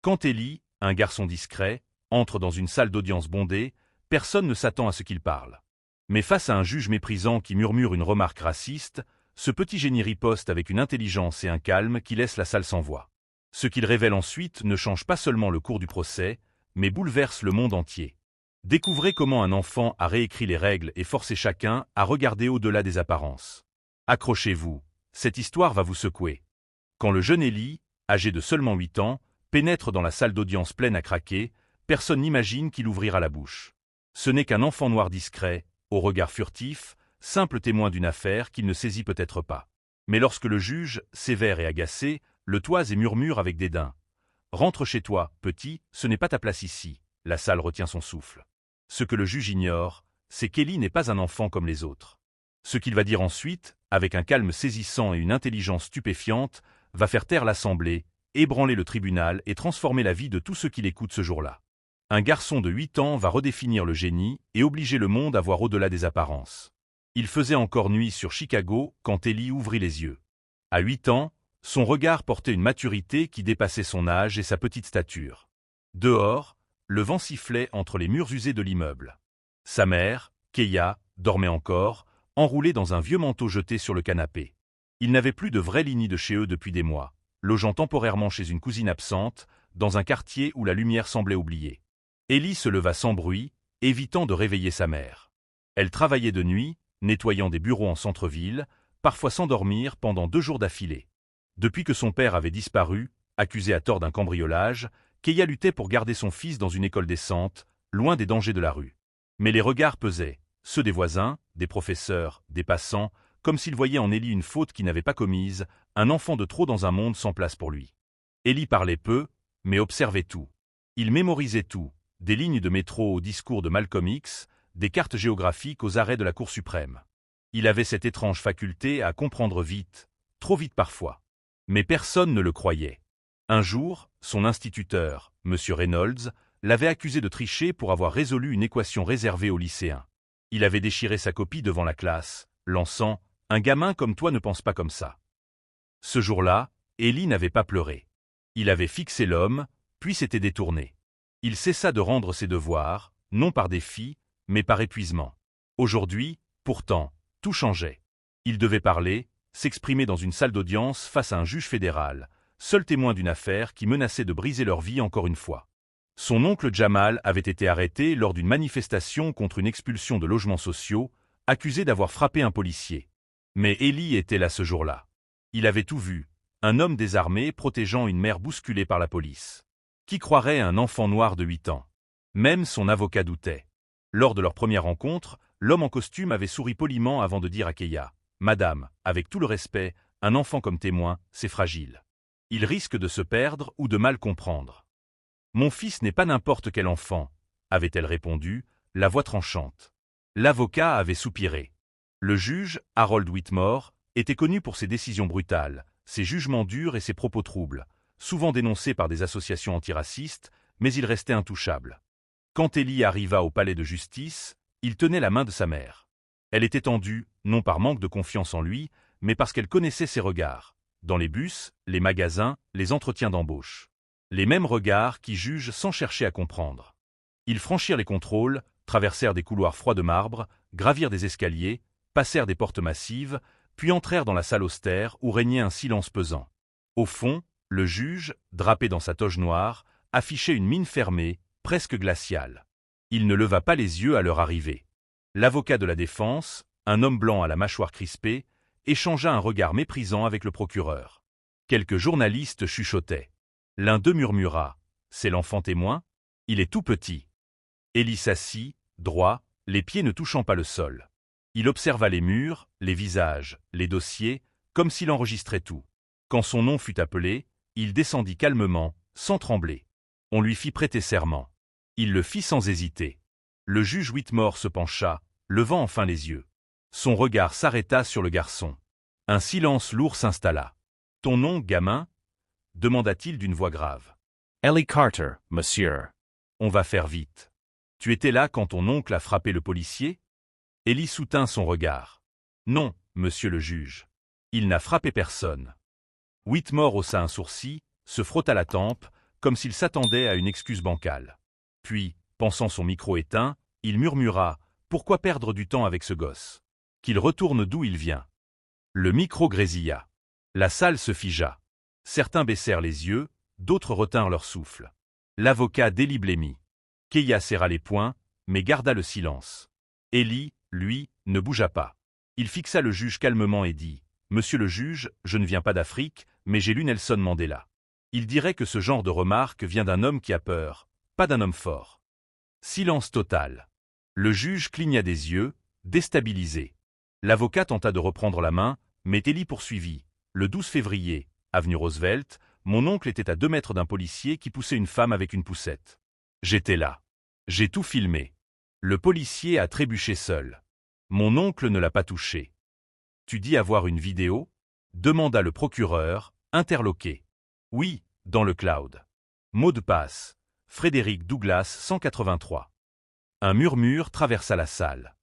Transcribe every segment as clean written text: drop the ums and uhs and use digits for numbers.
Quand Élie, un garçon discret, entre dans une salle d'audience bondée, personne ne s'attend à ce qu'il parle. Mais face à un juge méprisant qui murmure une remarque raciste, ce petit génie riposte avec une intelligence et un calme qui laissent la salle sans voix. Ce qu'il révèle ensuite ne change pas seulement le cours du procès, mais bouleverse le monde entier. Découvrez comment un enfant a réécrit les règles et forcé chacun à regarder au-delà des apparences. Accrochez-vous, cette histoire va vous secouer. Quand le jeune Élie, âgé de seulement 8 ans, pénètre dans la salle d'audience pleine à craquer, personne n'imagine qu'il ouvrira la bouche. Ce n'est qu'un enfant noir discret, au regard furtif, simple témoin d'une affaire qu'il ne saisit peut-être pas. Mais lorsque le juge, sévère et agacé, le toise et murmure avec dédain. « Rentre chez toi, petit, ce n'est pas ta place ici », la salle retient son souffle. Ce que le juge ignore, c'est qu'Élie n'est pas un enfant comme les autres. Ce qu'il va dire ensuite, avec un calme saisissant et une intelligence stupéfiante, va faire taire l'assemblée, ébranler le tribunal et transformer la vie de tous ceux qui l'écoutent ce jour-là. Un garçon de 8 ans va redéfinir le génie et obliger le monde à voir au-delà des apparences. Il faisait encore nuit sur Chicago quand Élie ouvrit les yeux. À 8 ans, son regard portait une maturité qui dépassait son âge et sa petite stature. Dehors, le vent sifflait entre les murs usés de l'immeuble. Sa mère, Keia, dormait encore, enroulée dans un vieux manteau jeté sur le canapé. Il n'avait plus de vraie lignée de chez eux depuis des mois, logeant temporairement chez une cousine absente, dans un quartier où la lumière semblait oubliée. Élie se leva sans bruit, évitant de réveiller sa mère. Elle travaillait de nuit, nettoyant des bureaux en centre-ville, parfois sans dormir pendant 2 jours d'affilée. Depuis que son père avait disparu, accusé à tort d'un cambriolage, Keia luttait pour garder son fils dans une école décente, loin des dangers de la rue. Mais les regards pesaient, ceux des voisins, des professeurs, des passants, comme s'ils voyaient en Élie une faute qu'il n'avait pas commise, un enfant de trop dans un monde sans place pour lui. Élie parlait peu, mais observait tout. Il mémorisait tout, des lignes de métro au discours de Malcolm X, des cartes géographiques aux arrêts de la Cour suprême. Il avait cette étrange faculté à comprendre vite, trop vite parfois. Mais personne ne le croyait. Un jour, son instituteur, M. Reynolds, l'avait accusé de tricher pour avoir résolu une équation réservée aux lycéens. Il avait déchiré sa copie devant la classe, lançant « Un gamin comme toi ne pense pas comme ça ». Ce jour-là, Élie n'avait pas pleuré. Il avait fixé l'homme, puis s'était détourné. Il cessa de rendre ses devoirs, non par défi, mais par épuisement. Aujourd'hui, pourtant, tout changeait. Il devait parler, s'exprimer dans une salle d'audience face à un juge fédéral, seul témoin d'une affaire qui menaçait de briser leur vie encore une fois. Son oncle Jamal avait été arrêté lors d'une manifestation contre une expulsion de logements sociaux, accusé d'avoir frappé un policier. Mais Élie était là ce jour-là. Il avait tout vu, un homme désarmé protégeant une mère bousculée par la police. Qui croirait un enfant noir de 8 ans? Même son avocat doutait. Lors de leur première rencontre, l'homme en costume avait souri poliment avant de dire à Keia « Madame, avec tout le respect, un enfant comme témoin, c'est fragile. Il risque de se perdre ou de mal comprendre. » « Mon fils n'est pas n'importe quel enfant, » avait-elle répondu, la voix tranchante. L'avocat avait soupiré. Le juge, Harold Whitmore, était connu pour ses décisions brutales, ses jugements durs et ses propos troubles, souvent dénoncés par des associations antiracistes, mais il restait intouchable. Quand Élie arriva au palais de justice, il tenait la main de sa mère. Elle était tendue, non par manque de confiance en lui, mais parce qu'elle connaissait ses regards, dans les bus, les magasins, les entretiens d'embauche. Les mêmes regards qui jugent sans chercher à comprendre. Ils franchirent les contrôles, traversèrent des couloirs froids de marbre, gravirent des escaliers, passèrent des portes massives, puis entrèrent dans la salle austère où régnait un silence pesant. Au fond, le juge, drapé dans sa toge noire, affichait une mine fermée, presque glaciale. Il ne leva pas les yeux à leur arrivée. L'avocat de la défense, un homme blanc à la mâchoire crispée, échangea un regard méprisant avec le procureur. Quelques journalistes chuchotaient. L'un d'eux murmura « C'est l'enfant témoin ? Il est tout petit. » Élie s'assit, droit, les pieds ne touchant pas le sol. Il observa les murs, les visages, les dossiers, comme s'il enregistrait tout. Quand son nom fut appelé, il descendit calmement, sans trembler. On lui fit prêter serment. Il le fit sans hésiter. Le juge Whitmore se pencha, levant enfin les yeux. Son regard s'arrêta sur le garçon. Un silence lourd s'installa. « Ton nom, gamin ?» demanda-t-il d'une voix grave. « Ellie Carter, monsieur. » « On va faire vite. Tu étais là quand ton oncle a frappé le policier ?» Élie soutint son regard. « Non, monsieur le juge. Il n'a frappé personne. » Whitmore haussa un sourcil, se frotta la tempe, comme s'il s'attendait à une excuse bancale. Puis, pensant son micro éteint, il murmura « Pourquoi perdre du temps avec ce gosse? Qu'il retourne d'où il vient. » Le micro grésilla. La salle se figea. Certains baissèrent les yeux, d'autres retinrent leur souffle. L'avocat d'Élie blêmit. Keïa serra les poings, mais garda le silence. Élie, lui, ne bougea pas. Il fixa le juge calmement et dit « Monsieur le juge, je ne viens pas d'Afrique, mais j'ai lu Nelson Mandela. Il dirait que ce genre de remarque vient d'un homme qui a peur, pas d'un homme fort. » Silence total. Le juge cligna des yeux, déstabilisé. L'avocat tenta de reprendre la main, mais Élie poursuivit. Le 12 février, avenue Roosevelt, mon oncle était à 2 mètres d'un policier qui poussait une femme avec une poussette. J'étais là. J'ai tout filmé. Le policier a trébuché seul. Mon oncle ne l'a pas touché. Tu dis avoir une vidéo? Demanda le procureur, interloqué. Oui, dans le cloud. Mot de passe. Frédéric Douglas 183. Un murmure traversa la salle.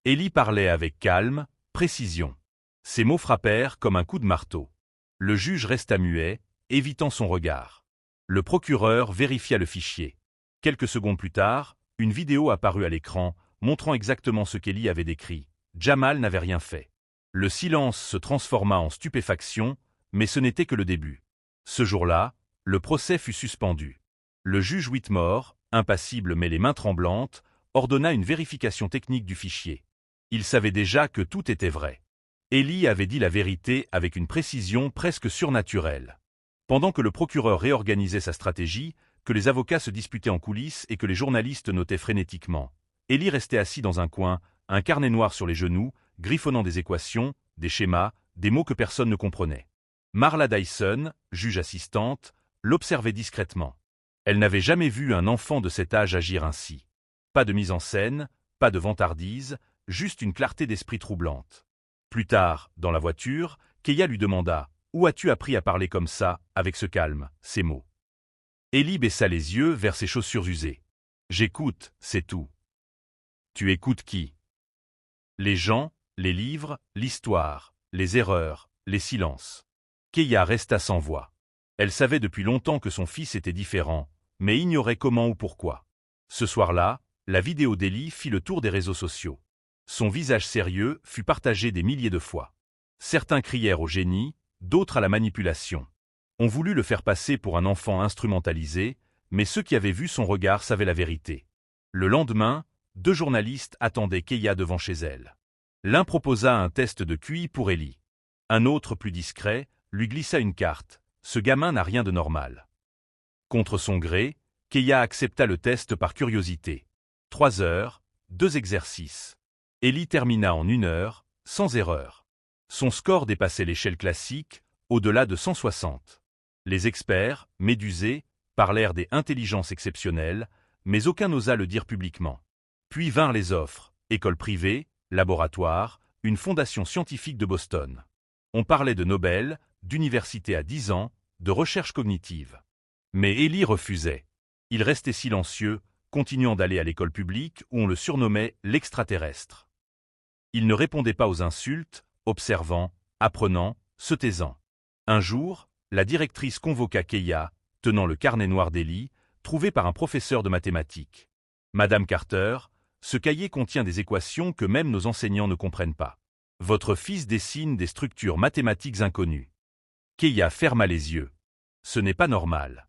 Élie parlait avec calme, précision. Ses mots frappèrent comme un coup de marteau. Le juge resta muet, évitant son regard. Le procureur vérifia le fichier. Quelques secondes plus tard, une vidéo apparut à l'écran, montrant exactement ce qu'Élie avait décrit. Jamal n'avait rien fait. Le silence se transforma en stupéfaction, mais ce n'était que le début. Ce jour-là, le procès fut suspendu. Le juge Whitmore, impassible mais les mains tremblantes, ordonna une vérification technique du fichier. Il savait déjà que tout était vrai. Élie avait dit la vérité avec une précision presque surnaturelle. Pendant que le procureur réorganisait sa stratégie, que les avocats se disputaient en coulisses et que les journalistes notaient frénétiquement, Élie restait assis dans un coin, un carnet noir sur les genoux, griffonnant des équations, des schémas, des mots que personne ne comprenait. Marla Dyson, juge assistante, l'observait discrètement. Elle n'avait jamais vu un enfant de cet âge agir ainsi. Pas de mise en scène, pas de vantardise, juste une clarté d'esprit troublante. Plus tard, dans la voiture, Keïa lui demanda « Où as-tu appris à parler comme ça, avec ce calme, ces mots ?» Élie baissa les yeux vers ses chaussures usées. « J'écoute, c'est tout. » « Tu écoutes qui? » Les gens, les livres, l'histoire, les erreurs, les silences. Keïa resta sans voix. Elle savait depuis longtemps que son fils était différent, mais ignorait comment ou pourquoi. Ce soir-là, la vidéo d'Élie fit le tour des réseaux sociaux. Son visage sérieux fut partagé des milliers de fois. Certains crièrent au génie, d'autres à la manipulation. On voulut le faire passer pour un enfant instrumentalisé, mais ceux qui avaient vu son regard savaient la vérité. Le lendemain, 2 journalistes attendaient Keïa devant chez elle. L'un proposa un test de QI pour Élie. Un autre, plus discret, lui glissa une carte. Ce gamin n'a rien de normal. Contre son gré, Keïa accepta le test par curiosité. 3 heures, 2 exercices. Élie termina en 1 heure, sans erreur. Son score dépassait l'échelle classique, au-delà de 160. Les experts, médusés, parlèrent des intelligences exceptionnelles, mais aucun n'osa le dire publiquement. Puis vinrent les offres, école privée, laboratoire, une fondation scientifique de Boston. On parlait de Nobel, d'université à 10 ans, de recherche cognitive. Mais Élie refusait. Il restait silencieux, continuant d'aller à l'école publique où on le surnommait l'extraterrestre. Il ne répondait pas aux insultes, observant, apprenant, se taisant. Un jour, la directrice convoqua Keïa, tenant le carnet noir d'Élie, trouvé par un professeur de mathématiques. « Madame Carter, ce cahier contient des équations que même nos enseignants ne comprennent pas. Votre fils dessine des structures mathématiques inconnues. » Keïa ferma les yeux. « Ce n'est pas normal. »«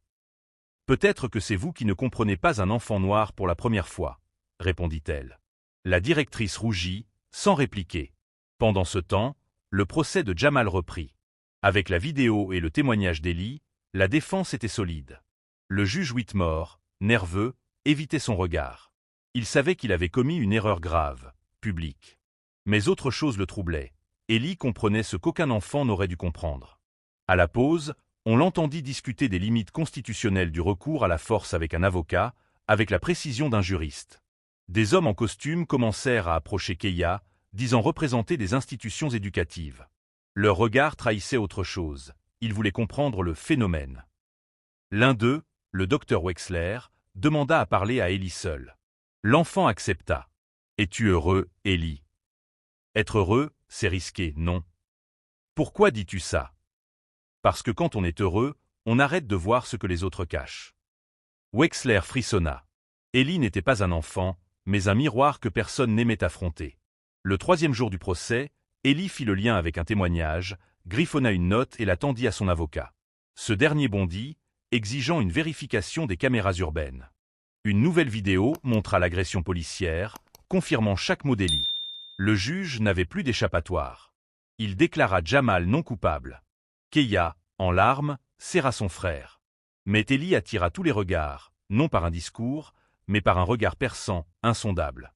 Peut-être que c'est vous qui ne comprenez pas un enfant noir pour la première fois, » répondit-elle. La directrice rougit, sans répliquer. Pendant ce temps, le procès de Jamal reprit. Avec la vidéo et le témoignage d'Élie, la défense était solide. Le juge Whitmore, nerveux, évitait son regard. Il savait qu'il avait commis une erreur grave, publique. Mais autre chose le troublait. Élie comprenait ce qu'aucun enfant n'aurait dû comprendre. À la pause, on l'entendit discuter des limites constitutionnelles du recours à la force avec un avocat, avec la précision d'un juriste. Des hommes en costume commencèrent à approcher Keïa, disant représenter des institutions éducatives. Leur regard trahissait autre chose. Ils voulaient comprendre le phénomène. L'un d'eux, le docteur Wexler, demanda à parler à Élie seul. L'enfant accepta. « Es-tu heureux, Élie ? » Être heureux, c'est risqué, non ? Pourquoi dis-tu ça ? Parce que quand on est heureux, on arrête de voir ce que les autres cachent. Wexler frissonna. Ellie n'était pas un enfant, mais un miroir que personne n'aimait affronter. Le 3e jour du procès, Ellie fit le lien avec un témoignage, griffonna une note et la tendit à son avocat. Ce dernier bondit, exigeant une vérification des caméras urbaines. Une nouvelle vidéo montra l'agression policière, confirmant chaque mot d'Ellie. Le juge n'avait plus d'échappatoire. Il déclara Jamal non coupable. Keia, en larmes, serra son frère. Mais Ellie attira tous les regards, non par un discours, mais par un regard perçant, insondable.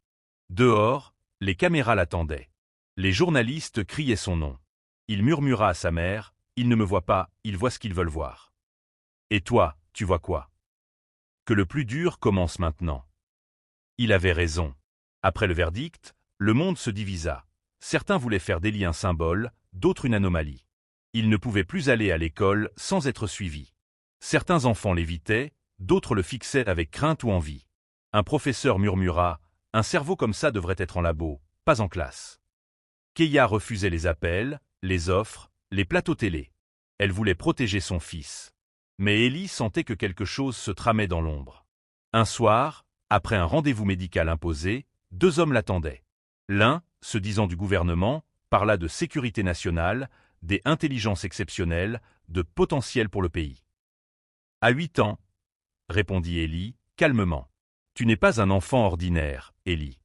Dehors, les caméras l'attendaient. Les journalistes criaient son nom. Il murmura à sa mère, « Ils ne me voient pas, ils voient ce qu'ils veulent voir. » « Et toi, tu vois quoi ? » Que le plus dur commence maintenant. Il avait raison. Après le verdict, le monde se divisa. Certains voulaient faire d'Ellie un symbole, d'autres une anomalie. Il ne pouvait plus aller à l'école sans être suivi. Certains enfants l'évitaient, d'autres le fixaient avec crainte ou envie. Un professeur murmura, « Un cerveau comme ça devrait être en labo, pas en classe. » Keia refusait les appels, les offres, les plateaux télé. Elle voulait protéger son fils. Mais Ellie sentait que quelque chose se tramait dans l'ombre. Un soir, après un rendez-vous médical imposé, 2 hommes l'attendaient. L'un, se disant du gouvernement, parla de sécurité nationale, des intelligences exceptionnelles, de potentiel pour le pays. « À 8 ans, » répondit Ellie, calmement. « Tu n'es pas un enfant ordinaire, Ellie.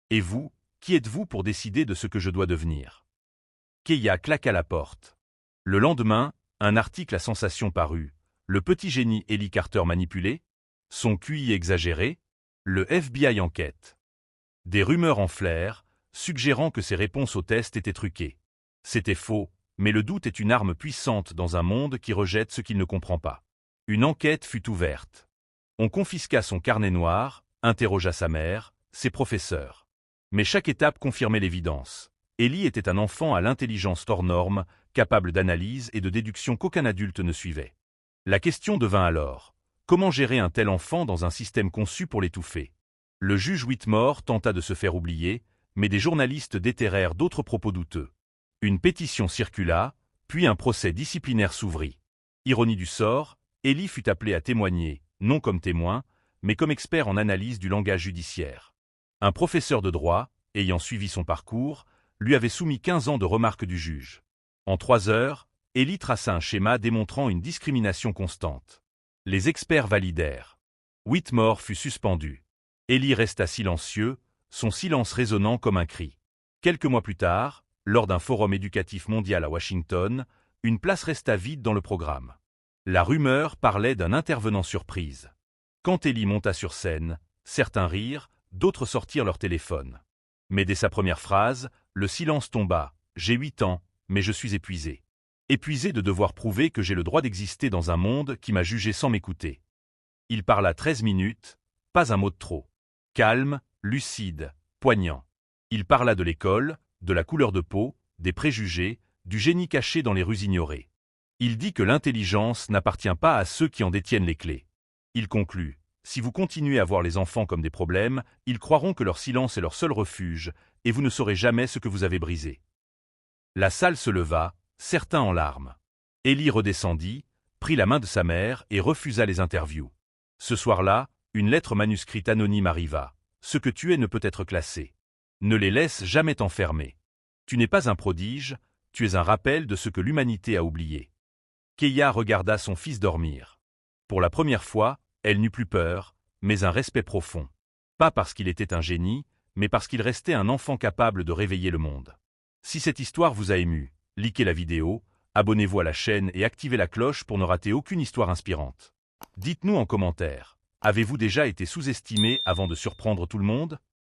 Et vous, qui êtes-vous pour décider de ce que je dois devenir ?» Keia claqua la porte. Le lendemain, un article à sensation parut. Le petit génie Ellie Carter manipulé, son QI exagéré, le FBI enquête. Des rumeurs enflèrent, suggérant que ses réponses aux tests étaient truquées. C'était faux, mais le doute est une arme puissante dans un monde qui rejette ce qu'il ne comprend pas. Une enquête fut ouverte. On confisqua son carnet noir, interrogea sa mère, ses professeurs. Mais chaque étape confirmait l'évidence. Ellie était un enfant à l'intelligence hors norme, capable d'analyse et de déduction qu'aucun adulte ne suivait. La question devint alors, comment gérer un tel enfant dans un système conçu pour l'étouffer? Le juge Whitmore tenta de se faire oublier, mais des journalistes déterrèrent d'autres propos douteux. Une pétition circula, puis un procès disciplinaire s'ouvrit. Ironie du sort, Ellie fut appelé à témoigner, non comme témoin, mais comme expert en analyse du langage judiciaire. Un professeur de droit, ayant suivi son parcours, lui avait soumis 15 ans de remarques du juge. En 3 heures, Ellie traça un schéma démontrant une discrimination constante. Les experts validèrent. Whitmore fut suspendu. Ellie resta silencieux, son silence résonnant comme un cri. Quelques mois plus tard, lors d'un forum éducatif mondial à Washington, une place resta vide dans le programme. La rumeur parlait d'un intervenant surprise. Quand Ellie monta sur scène, certains rirent, d'autres sortirent leur téléphone. Mais dès sa première phrase, le silence tomba. « J'ai 8 ans, mais je suis épuisé. Épuisé de devoir prouver que j'ai le droit d'exister dans un monde qui m'a jugé sans m'écouter. » Il parla 13 minutes, pas un mot de trop. Calme, lucide, poignant. Il parla de l'école, de la couleur de peau, des préjugés, du génie caché dans les rues ignorées. Il dit que l'intelligence n'appartient pas à ceux qui en détiennent les clés. Il conclut, si vous continuez à voir les enfants comme des problèmes, ils croiront que leur silence est leur seul refuge, et vous ne saurez jamais ce que vous avez brisé. La salle se leva, certains en larmes. Ellie redescendit, prit la main de sa mère et refusa les interviews. Ce soir-là, une lettre manuscrite anonyme arriva. Ce que tu es ne peut être classé. Ne les laisse jamais t'enfermer. Tu n'es pas un prodige, tu es un rappel de ce que l'humanité a oublié. Keia regarda son fils dormir. Pour la première fois, elle n'eut plus peur, mais un respect profond. Pas parce qu'il était un génie, mais parce qu'il restait un enfant capable de réveiller le monde. Si cette histoire vous a ému, likez la vidéo, abonnez-vous à la chaîne et activez la cloche pour ne rater aucune histoire inspirante. Dites-nous en commentaire, avez-vous déjà été sous-estimé avant de surprendre tout le monde ?